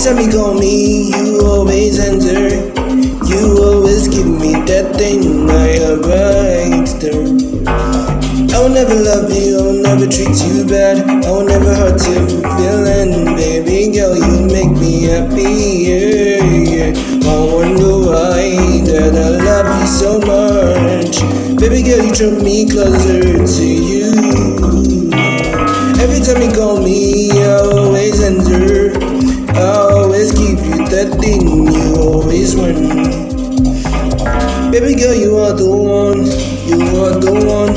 time you call me, you always answer. You always give me that thing I have right there. I will never love you, I will never treat you bad. I will never hurt your feeling, baby girl, you make me happy, yeah. I wonder why that I love you so much. Baby girl, you draw me closer to you. Every time you call me, I always answer. I always give you that thing you always want. Baby girl, you are the one, you are the one,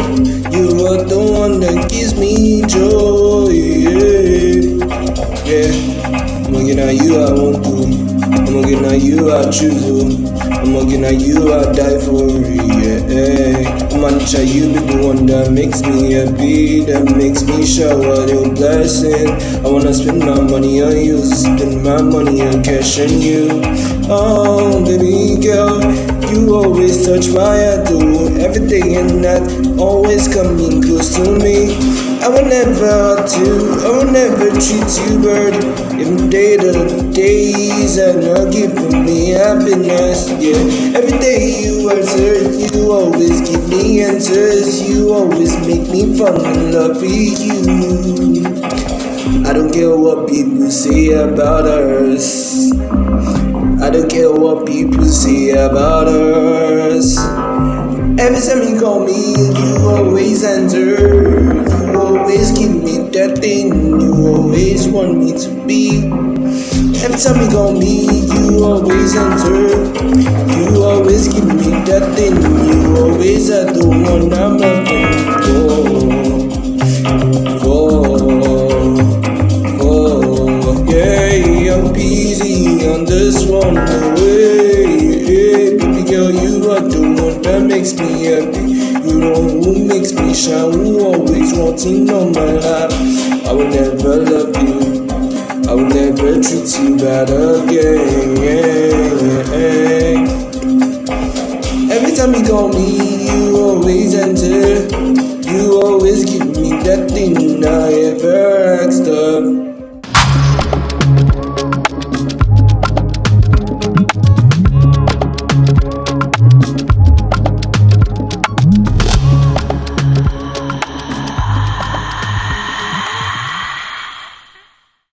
you are the one that gives me joy, yeah. I'm looking at you, I want to. I'm looking at you, I choose to. I'm looking at you, I die for it, yeah. I'm gonna try you be the one that makes me happy, that makes me shower your blessing. I wanna spend my money on you, spend my money on cash on you. Oh, baby girl, you always touch my heart, do every day and night, always coming close to me. I will never hurt you, I will never treat you bad. Even day to the days and not giving me happiness, yeah. Every day you answer, you always give me answers. You always make me fall in love with you. I don't care what people say about us. I don't care what people say about us. Every time you call me, you always answer. You always give me that thing you always want me to be. Every time you call me, you always answer. You always give me that thing you always are the one I'm looking for. Yeah, Youngpizzy on this one away. Yeah, baby girl, you are the one that makes me happy. You know who makes me shine, who always wanting on my lap. I will never love you, I will never treat you bad again. Every time you call me, you always answer. You always give me that thing I ever asked of.